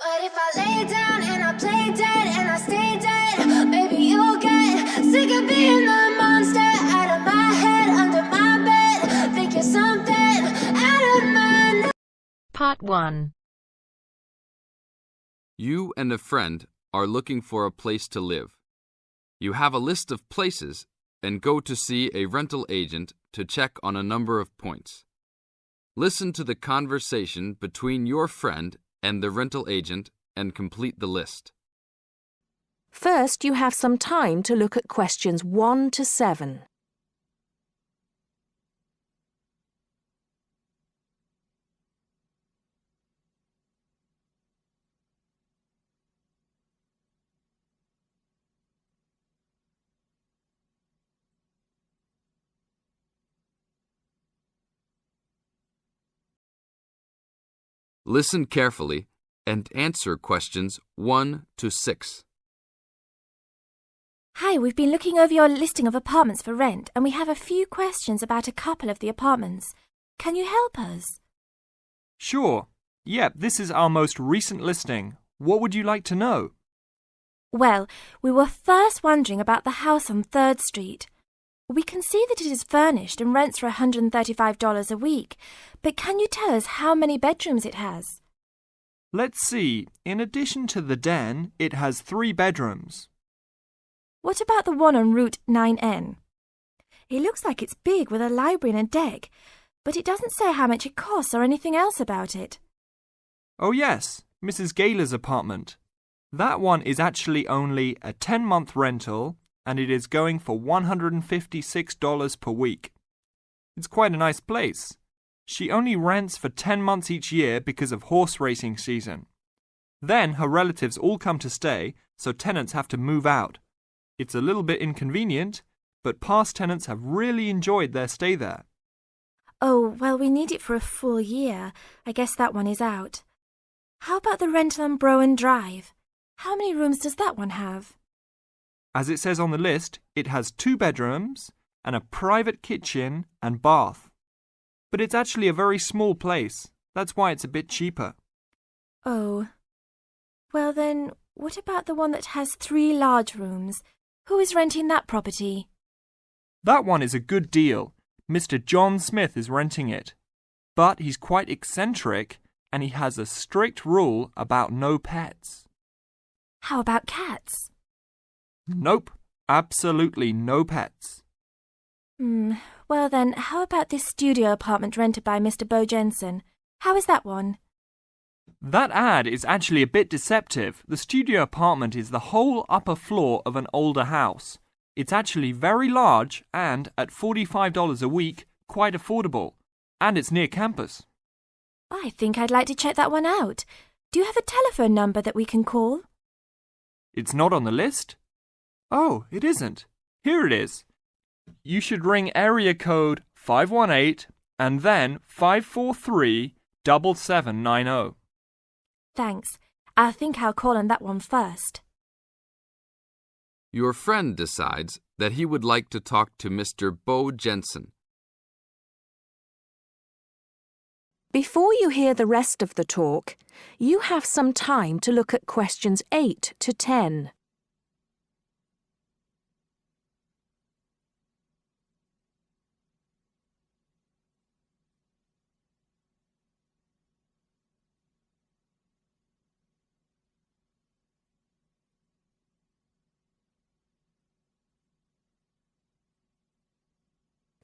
What if I lay down and I play dead and I stay dead? Maybe you'll get sick of being the monster out of my head, under my bed. Think you're something out of my... Part 1. You and a friend are looking for a place to live. You have a list of places and go to see a rental agent to check on a number of points. Listen to the conversation between your friend and the rental agent and complete the list. First, you have some time to look at questions 1 to 7. Listen carefully and answer questions 1 to 6. Hi, we've been looking over your listing of apartments for rent and we have a few questions about a couple of the apartments. Can you help us? Sure. Yep, this is our most recent listing. What would you like to know? Well, we were first wondering about the house on 3rd Street. We can see that it is furnished and rents for $135 a week, but can you tell us how many bedrooms it has? Let's see. In addition to the den, it has 3 bedrooms. What about the one on Route 9N? It looks like it's big with a library and a deck, but it doesn't say how much it costs or anything else about it. Oh yes, Mrs. Gaylor's apartment. That one is actually only a 10-month rental and it is going for $156 per week. It's quite a nice place. She only rents for 10 months each year because of horse racing season. Then her relatives all come to stay, so tenants have to move out. It's a little bit inconvenient, but past tenants have really enjoyed their stay there. Oh, well, we need it for a full year. I guess that one is out. How about the rental on Browen Drive? How many rooms does that one have? As it says on the list, it has 2 bedrooms and a private kitchen and bath. But it's actually a very small place. That's why it's a bit cheaper. Oh. Well then, what about the one that has 3 large rooms? Who is renting that property? That one is a good deal. Mr. John Smith is renting it. But he's quite eccentric and he has a strict rule about no pets. How about cats? Nope, absolutely no pets. Well then, how about this studio apartment rented by Mr. Bo Jensen? How is that one? That ad is actually a bit deceptive. The studio apartment is the whole upper floor of an older house. It's actually very large and, at $45 a week, quite affordable. And it's near campus. I think I'd like to check that one out. Do you have a telephone number that we can call? It's not on the list? Oh, it isn't. Here it is. You should ring area code 518 and then 543-7790. Thanks. I think I'll call on that one first. Your friend decides that he would like to talk to Mr. Bo Jensen. Before you hear the rest of the talk, you have some time to look at questions 8 to 10.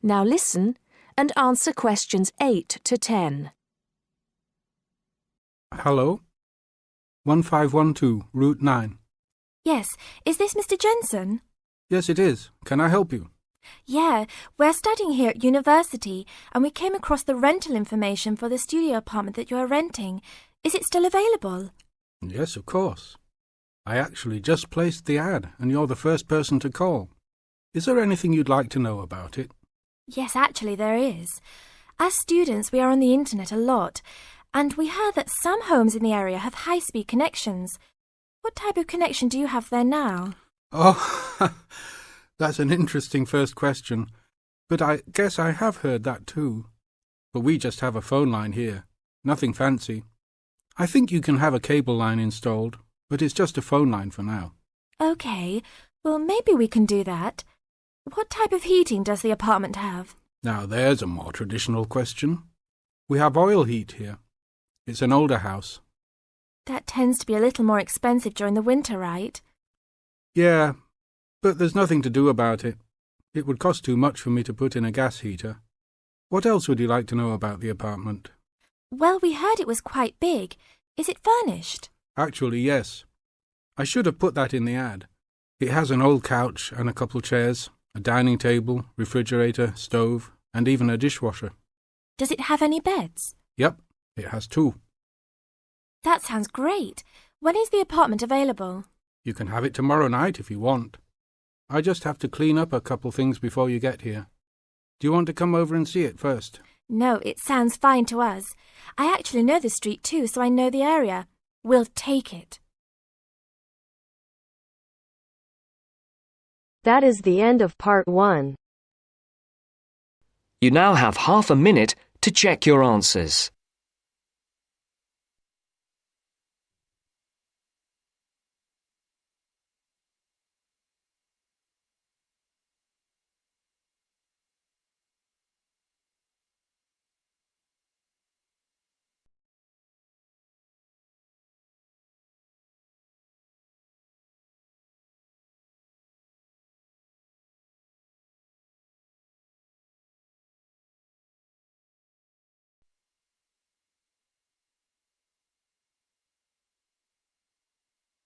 Now listen and answer questions 8 to 10. Hello? 1512, Route 9. Yes, is this Mr. Jensen? Yes, it is. Can I help you? Yeah, we're studying here at university and we came across the rental information for the studio apartment that you are renting. Is it still available? Yes, of course. I actually just placed the ad and you're the first person to call. Is there anything you'd like to know about it? Yes, actually there is. As students, we are on the internet a lot, and we heard that some homes in the area have high-speed connections. What type of connection do you have there now? Oh, that's an interesting first question. But I guess I have heard that too. But we just have a phone line here. Nothing fancy. I think you can have a cable line installed, but it's just a phone line for now. OK, well maybe we can do that. What type of heating does the apartment have? Now there's a more traditional question. We have oil heat here. It's an older house. That tends to be a little more expensive during the winter, right? Yeah, but there's nothing to do about it. It would cost too much for me to put in a gas heater. What else would you like to know about the apartment? Well, we heard it was quite big. Is it furnished? Actually, yes. I should have put that in the ad. It has an old couch and a couple chairs, a dining table, refrigerator, stove, and even a dishwasher. Does it have any beds? Yep, it has 2. That sounds great. When is the apartment available? You can have it tomorrow night if you want. I just have to clean up a couple things before you get here. Do you want to come over and see it first? No, it sounds fine to us. I actually know the street too, so I know the area. We'll take it. That is the end of part 1. You now have half a minute to check your answers.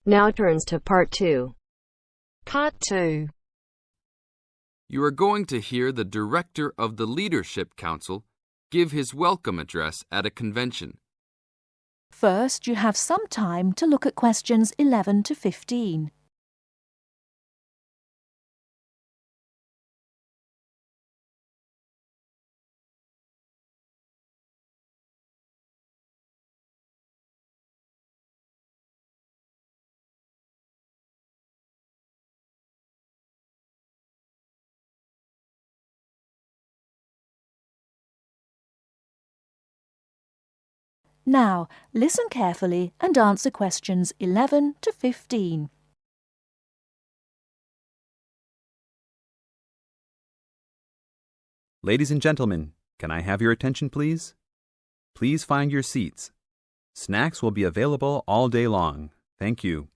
Now turns to part 2. Part 2. You are going to hear the director of the Leadership Council give his welcome address at a convention. First, you have some time to look at questions 11 to 15. Now, listen carefully and answer questions 11 to 15. Ladies and gentlemen, can I have your attention, please? Please find your seats. Snacks will be available all day long. Thank you.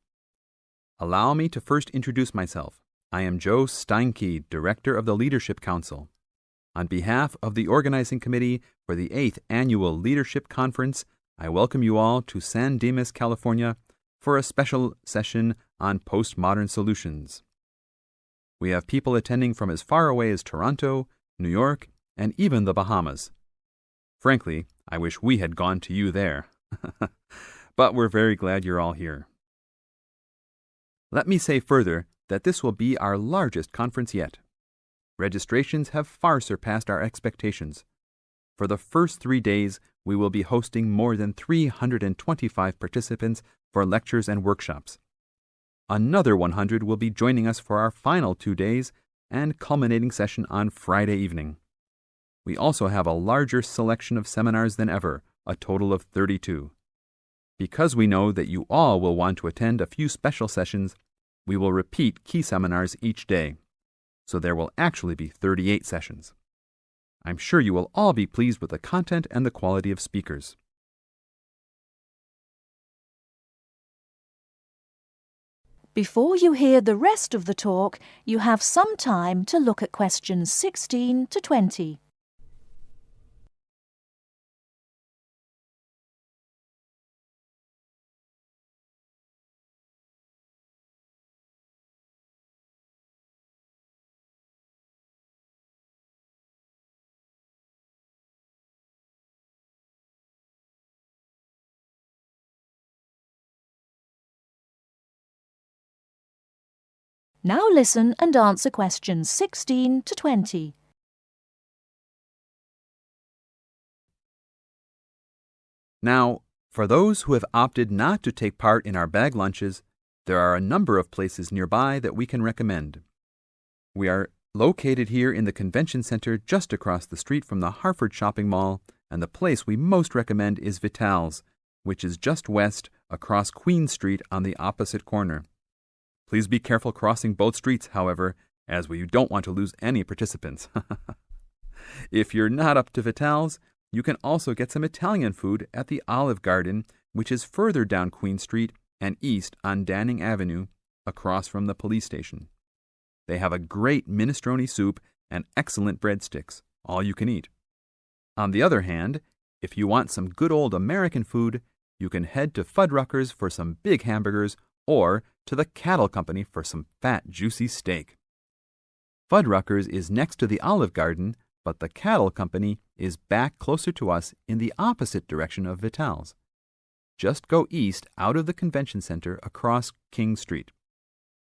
Allow me to first introduce myself. I am Joe Steinke, Director of the Leadership Council. On behalf of the Organizing Committee for the 8th Annual Leadership Conference, I welcome you all to San Dimas, California, for a special session on postmodern solutions. We have people attending from as far away as Toronto, New York, and even the Bahamas. Frankly, I wish we had gone to you there. But we're very glad you're all here. Let me say further that this will be our largest conference yet. Registrations have far surpassed our expectations. For the first 3 days, we will be hosting more than 325 participants for lectures and workshops. Another 100 will be joining us for our final 2 days and culminating session on Friday evening. We also have a larger selection of seminars than ever, a total of 32. Because we know that you all will want to attend a few special sessions, we will repeat key seminars each day. So there will actually be 38 sessions. I'm sure you will all be pleased with the content and the quality of speakers. Before you hear the rest of the talk, you have some time to look at questions 16 to 20. Now listen and answer questions 16 to 20. Now, for those who have opted not to take part in our bag lunches, there are a number of places nearby that we can recommend. We are located here in the Convention Center just across the street from the Harford Shopping Mall, and the place we most recommend is Vital's, which is just west across Queen Street on the opposite corner. Please be careful crossing both streets, however, as we don't want to lose any participants. If you're not up to Vital's, you can also get some Italian food at the Olive Garden, which is further down Queen Street and east on Danning Avenue, across from the police station. They have a great minestrone soup and excellent breadsticks, all you can eat. On the other hand, if you want some good old American food, you can head to Fuddruckers for some big hamburgers or to the Cattle Company for some fat, juicy steak. Fuddruckers is next to the Olive Garden, but the Cattle Company is back closer to us in the opposite direction of Vital's. Just go east out of the convention center across King Street.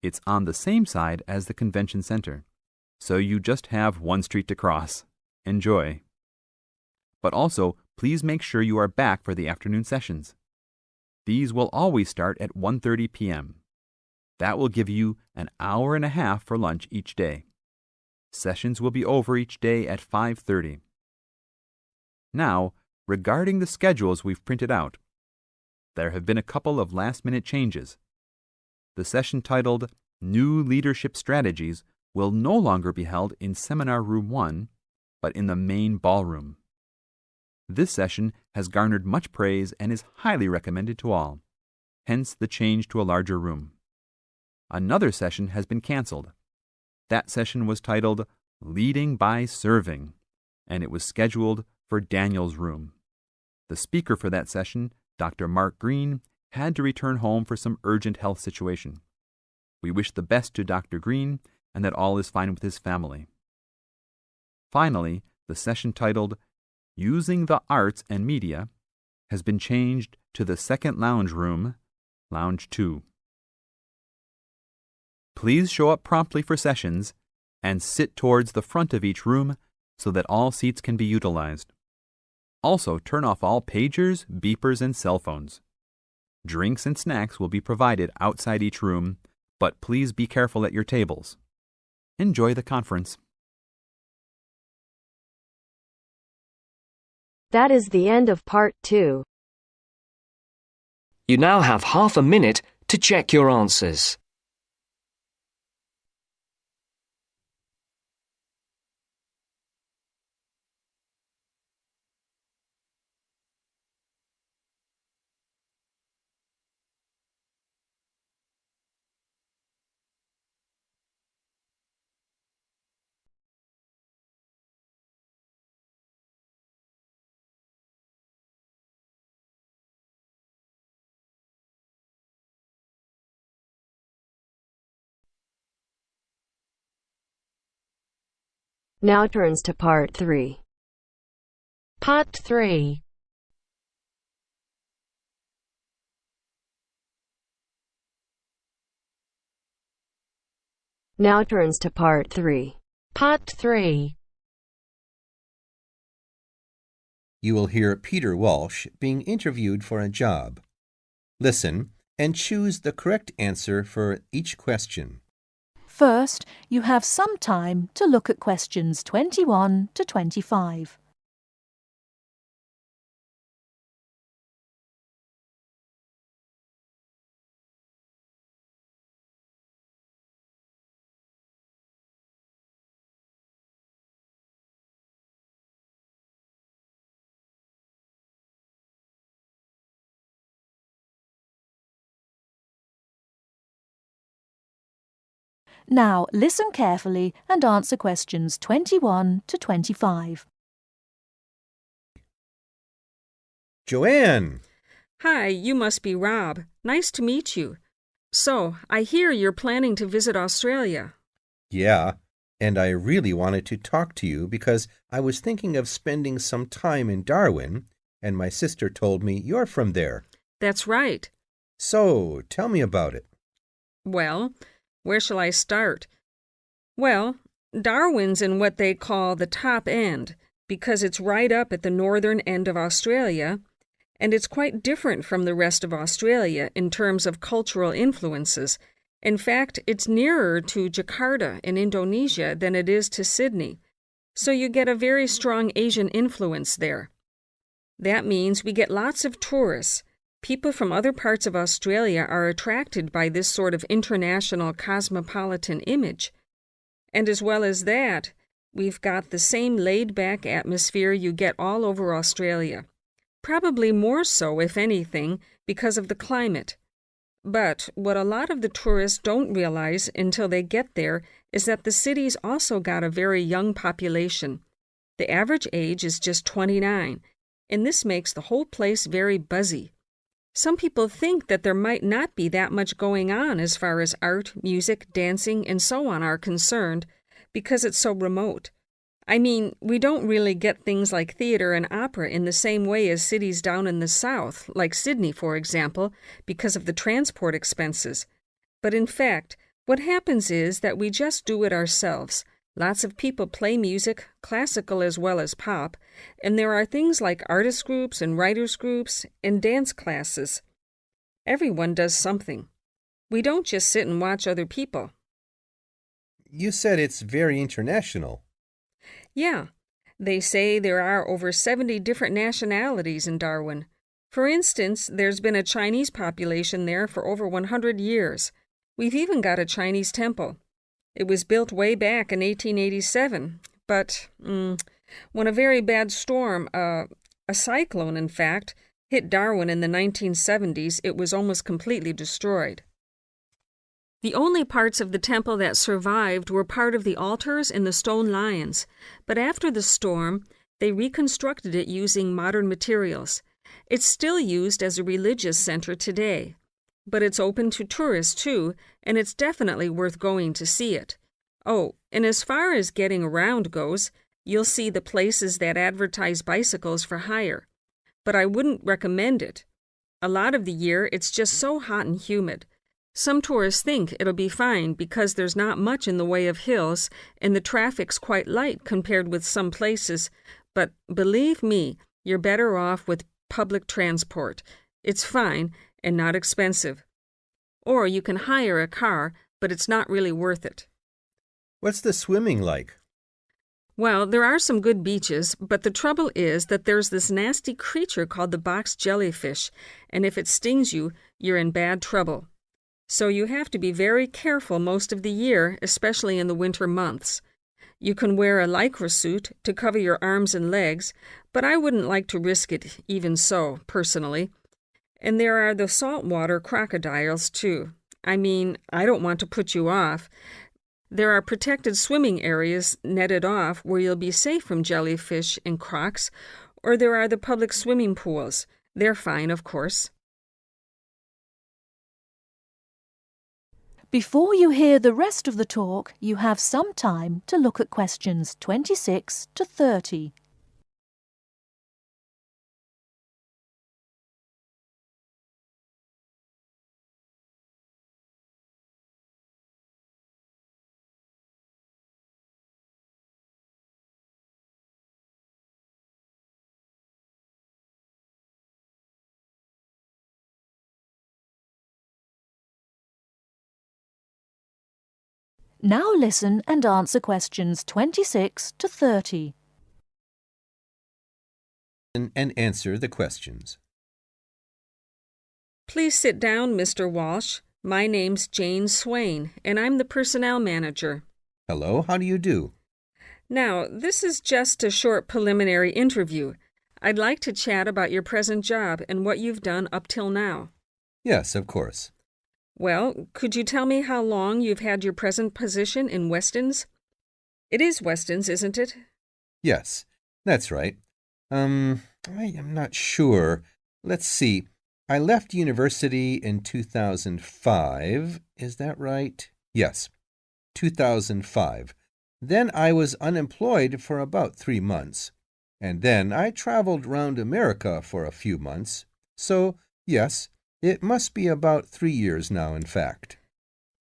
It's on the same side as the convention center, so you just have one street to cross. Enjoy. But also, please make sure you are back for the afternoon sessions. These will always start at 1:30 p.m. That will give you an hour and a half for lunch each day. Sessions will be over each day at 5:30. Now, regarding the schedules we've printed out, there have been a couple of last-minute changes. The session titled New Leadership Strategies will no longer be held in Seminar Room 1, but in the main ballroom. This session has garnered much praise and is highly recommended to all, hence the change to a larger room. Another session has been canceled. That session was titled Leading by Serving, and it was scheduled for Daniel's room. The speaker for that session, Dr. Mark Green, had to return home for some urgent health situation. We wish the best to Dr. Green and that all is fine with his family. Finally, the session titled Using the Arts and Media has been changed to the second lounge room, Lounge 2. Please show up promptly for sessions and sit towards the front of each room so that all seats can be utilized. Also, turn off all pagers, beepers, and cell phones. Drinks and snacks will be provided outside each room, but please be careful at your tables. Enjoy the conference. That is the end of part 2. You now have half a minute to check your answers. Now turns to part 3. Part 3. Now turns to part 3. Part 3. You will hear Peter Walsh being interviewed for a job. Listen and choose the correct answer for each question. First, you have some time to look at questions 21 to 25. Now, listen carefully and answer questions 21 to 25. Joanne! Hi, you must be Rob. Nice to meet you. So, I hear you're planning to visit Australia. Yeah, and I really wanted to talk to you because I was thinking of spending some time in Darwin, and my sister told me you're from there. That's right. So, tell me about it. Well, where shall I start? Well, Darwin's in what they call the top end, because it's right up at the northern end of Australia, and it's quite different from the rest of Australia in terms of cultural influences. In fact, it's nearer to Jakarta in Indonesia than it is to Sydney, so you get a very strong Asian influence there. That means we get lots of tourists, People from other parts of Australia are attracted by this sort of international cosmopolitan image. And as well as that, we've got the same laid-back atmosphere you get all over Australia. Probably more so, if anything, because of the climate. But what a lot of the tourists don't realize until they get there is that the city's also got a very young population. The average age is just 29, and this makes the whole place very buzzy. Some people think that there might not be that much going on as far as art, music, dancing, and so on are concerned, because it's so remote. I mean, we don't really get things like theater and opera in the same way as cities down in the south, like Sydney, for example, because of the transport expenses. But in fact, what happens is that we just do it ourselves. Lots of people play music, classical as well as pop, and there are things like artist groups and writers groups and dance classes. Everyone does something. We don't just sit and watch other people. You said it's very international. Yeah, they say there are over 70 different nationalities in Darwin. For instance, there's been a Chinese population there for over 100 years. We've even got a Chinese temple. It was built way back in 1887, but when a very bad storm, a cyclone in fact, hit Darwin in the 1970s, it was almost completely destroyed. The only parts of the temple that survived were part of the altars and the stone lions, but after the storm, they reconstructed it using modern materials. It's still used as a religious center today. But it's open to tourists, too, and it's definitely worth going to see it. Oh, and as far as getting around goes, you'll see the places that advertise bicycles for hire. But I wouldn't recommend it. A lot of the year, it's just so hot and humid. Some tourists think it'll be fine because there's not much in the way of hills, and the traffic's quite light compared with some places. But believe me, you're better off with public transport. It's fine and not expensive. Or you can hire a car, but it's not really worth it. What's the swimming like? Well, there are some good beaches, but the trouble is that there's this nasty creature called the box jellyfish, and if it stings you, you're in bad trouble. So you have to be very careful most of the year, especially in the winter months. You can wear a lycra suit to cover your arms and legs, but I wouldn't like to risk it even so, personally. And there are the saltwater crocodiles, too. I mean, I don't want to put you off. There are protected swimming areas netted off where you'll be safe from jellyfish and crocs, or there are the public swimming pools. They're fine, of course. Before you hear the rest of the talk, you have some time to look at questions 26 to 30. Now listen and answer questions 26 to 30. And answer the questions. Please sit down, Mr. Walsh. My name's Jane Swain, and I'm the personnel manager. Hello, how do you do? Now, this is just a short preliminary interview. I'd like to chat about your present job and what you've done up till now. Yes, of course. Well, could you tell me how long you've had your present position in Weston's? It is Weston's, isn't it? Yes, that's right. I am not sure. Let's see. I left university in 2005. Is that right? Yes, 2005. Then I was unemployed for about 3 months. And then I traveled round America for a few months. So, yes, it must be about 3 years now, in fact.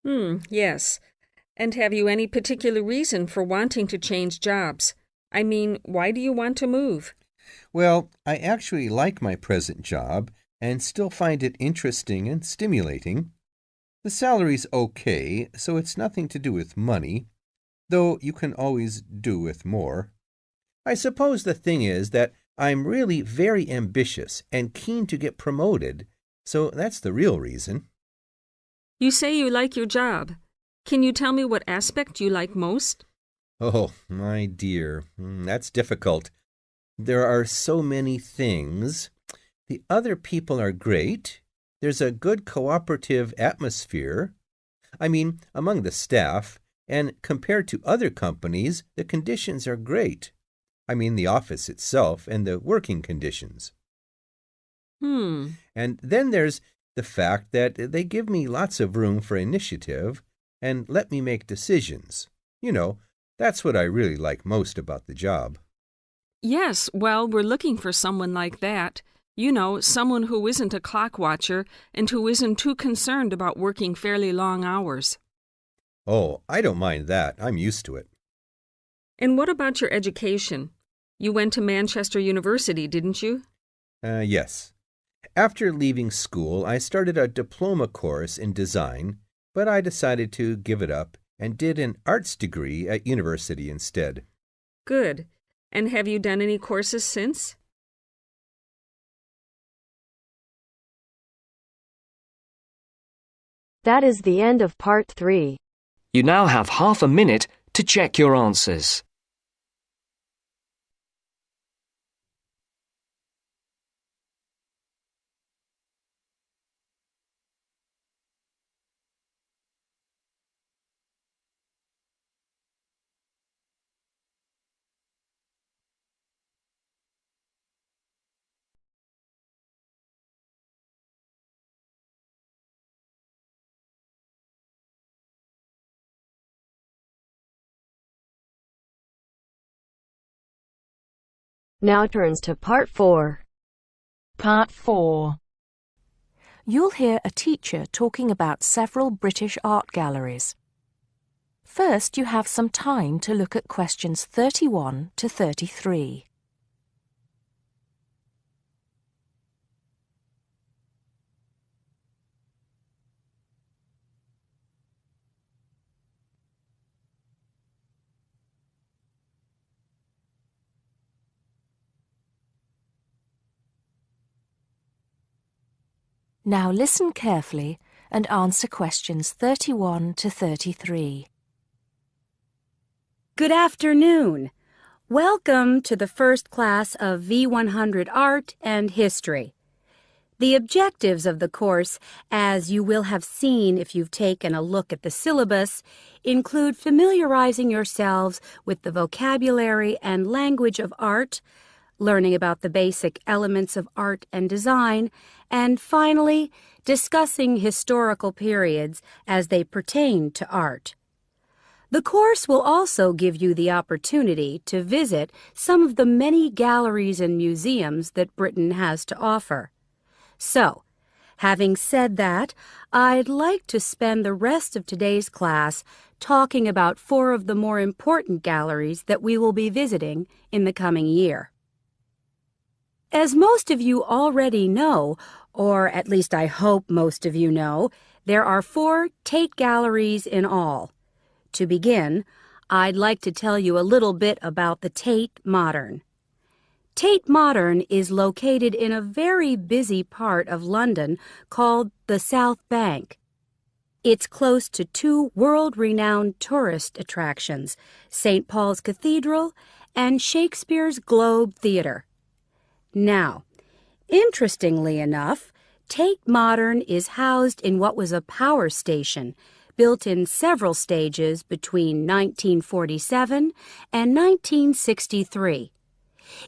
Yes. And have you any particular reason for wanting to change jobs? I mean, why do you want to move? Well, I actually like my present job and still find it interesting and stimulating. The salary's okay, so it's nothing to do with money, though you can always do with more. I suppose the thing is that I'm really very ambitious and keen to get promoted, So that's the real reason. You say you like your job. Can you tell me what aspect you like most? Oh, my dear, that's difficult. There are so many things. The other people are great. There's a good cooperative atmosphere. I mean, among the staff, and compared to other companies, the conditions are great. I mean, the office itself and the working conditions. And then there's the fact that they give me lots of room for initiative and let me make decisions. You know, that's what I really like most about the job. Yes, well, we're looking for someone like that. You know, someone who isn't a clock watcher and who isn't too concerned about working fairly long hours. Oh, I don't mind that. I'm used to it. And what about your education? You went to Manchester University, didn't you? Yes. After leaving school, I started a diploma course in design, but I decided to give it up and did an arts degree at university instead. Good. And have you done any courses since? That is the end of part 3. You now have half a minute to check your answers. Now turns to part 4. Part 4. You'll hear a teacher talking about several British art galleries. First, you have some time to look at questions 31 to 33. Now listen carefully and answer questions 31 to 33. Good afternoon. Welcome to the first class of V100 Art and History. The objectives of the course, as you will have seen if you've taken a look at the syllabus, include familiarizing yourselves with the vocabulary and language of art, learning about the basic elements of art and design, and finally, discussing historical periods as they pertain to art. The course will also give you the opportunity to visit some of the many galleries and museums that Britain has to offer. So, having said that, I'd like to spend the rest of today's class talking about 4 of the more important galleries that we will be visiting in the coming year. As most of you already know, or at least I hope most of you know, there are 4 Tate galleries in all. To begin, I'd like to tell you a little bit about the Tate Modern. Tate Modern is located in a very busy part of London called the South Bank. It's close to 2 world-renowned tourist attractions, St. Paul's Cathedral and Shakespeare's Globe Theatre. Now, interestingly enough, Tate Modern is housed in what was a power station built in several stages between 1947 and 1963.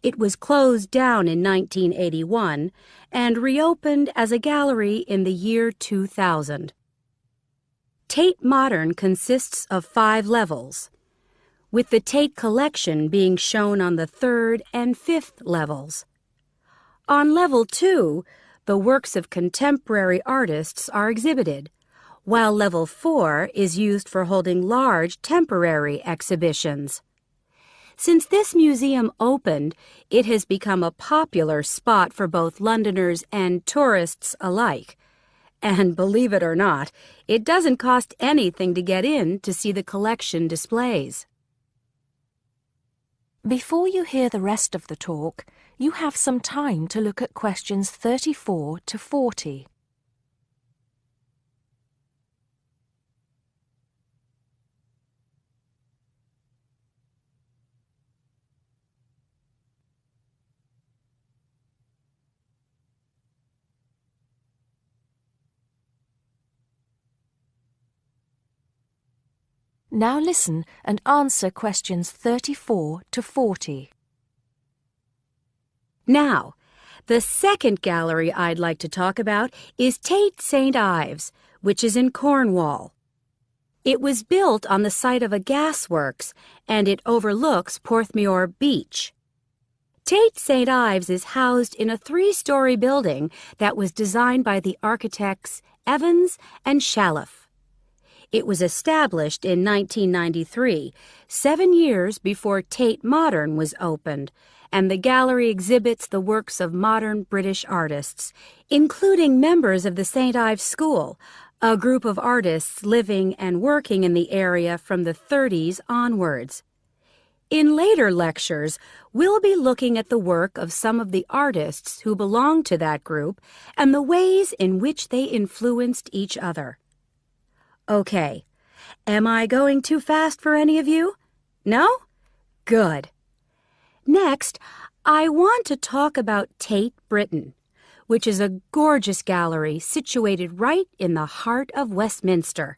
It was closed down in 1981 and reopened as a gallery in the year 2000. Tate Modern consists of 5 levels, with the Tate collection being shown on the 3rd and 5th levels. On level 2, the works of contemporary artists are exhibited, while level 4 is used for holding large temporary exhibitions. Since this museum opened, it has become a popular spot for both Londoners and tourists alike. And believe it or not, it doesn't cost anything to get in to see the collection displays. Before you hear the rest of the talk, you have some time to look at questions 34 to 40. Now listen and answer questions 34 to 40. Now, the second gallery I'd like to talk about is Tate St. Ives, which is in Cornwall. It was built on the site of a gasworks, and it overlooks Porthmeor Beach. Tate St. Ives is housed in a 3-story building that was designed by the architects Evans and Shalliff. It was established in 1993, 7 years before Tate Modern was opened, and the gallery exhibits the works of modern British artists, including members of the St. Ives School, a group of artists living and working in the area from the 30s onwards. In later lectures, we'll be looking at the work of some of the artists who belong to that group and the ways in which they influenced each other. Okay, am I going too fast for any of you? No? Good. Next, I want to talk about Tate Britain, which is a gorgeous gallery situated right in the heart of Westminster.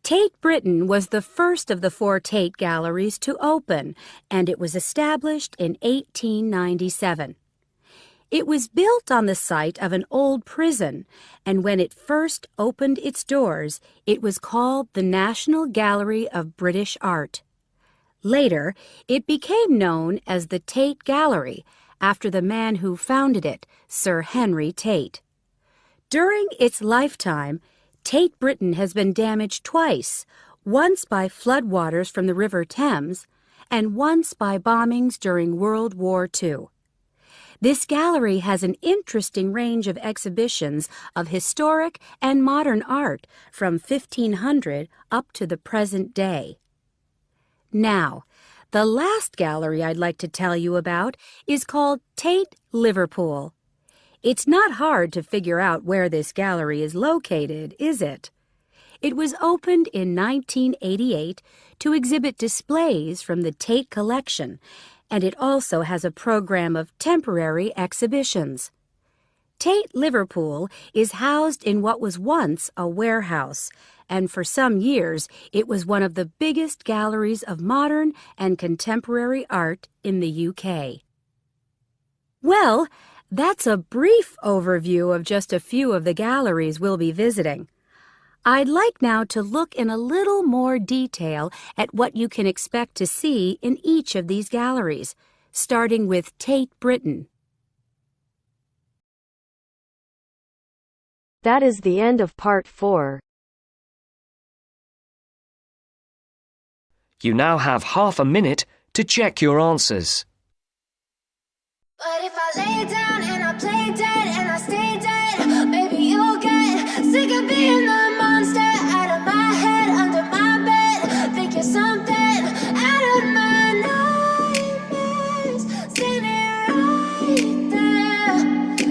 Tate Britain was the first of the 4 Tate galleries to open, and it was established in 1897. It was built on the site of an old prison, and when it first opened its doors, it was called the National Gallery of British Art. Later, it became known as the Tate Gallery, after the man who founded it, Sir Henry Tate. During its lifetime, Tate Britain has been damaged twice, once by floodwaters from the River Thames and once by bombings during World War II. This gallery has an interesting range of exhibitions of historic and modern art from 1500 up to the present day. Now, the last gallery I'd like to tell you about is called Tate Liverpool. It's not hard to figure out where this gallery is located, is it? It was opened in 1988 to exhibit displays from the Tate collection, and it also has a program of temporary exhibitions. Tate Liverpool is housed in what was once a warehouse, and for some years it was one of the biggest galleries of modern and contemporary art in the UK. Well, that's a brief overview of just a few of the galleries we'll be visiting. I'd like now to look in a little more detail at what you can expect to see in each of these galleries, starting with Tate Britain. That is the end of part 4. You now have half a minute to check your answers. But if I lay down and I play dead and I stay dead, maybe you'll get sick of being the monster out of my head, under my bed. Think you're something out of my nightmares, standing right there.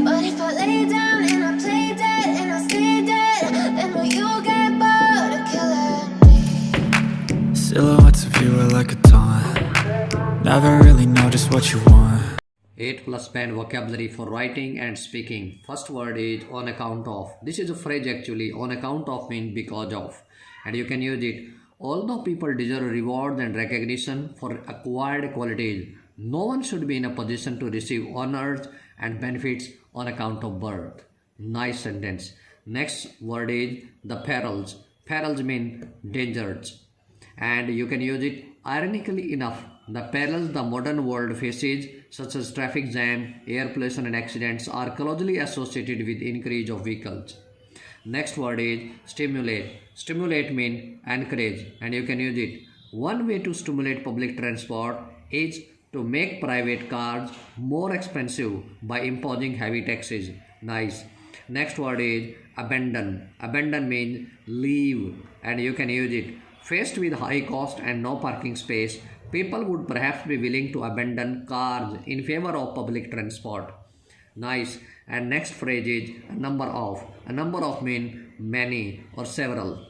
But if I lay down and I play dead and I stay dead, then will you get bored of killing me? Silhouettes of you are like a taunt. Never really know just what you want. 8 plus pen vocabulary for writing and speaking. First word is on account of. This is a phrase actually. On account of means because of, and you can use it. Although people deserve reward and recognition for acquired qualities, no one should be in a position to receive honors and benefits on account of birth. Nice sentence. Next word is the perils. Perils mean dangers, and you can use it. Ironically enough, the perils the modern world faces, such as traffic jam, air pollution and accidents, are closely associated with increase of vehicles. Next word is stimulate. Stimulate means encourage, and you can use it. One way to stimulate public transport is to make private cars more expensive by imposing heavy taxes. Nice. Next word is abandon. Abandon means leave, and you can use it. Faced with high cost and no parking space, people would perhaps be willing to abandon cars in favor of public transport. Nice. And next phrase is a number of. A number of means many or several,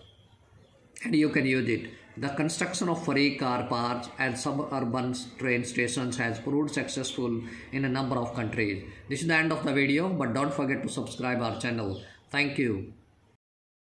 and you can use it. The construction of free car parks and suburban train stations has proved successful in a number of countries. This is the end of the video, but don't forget to subscribe our channel. Thank you.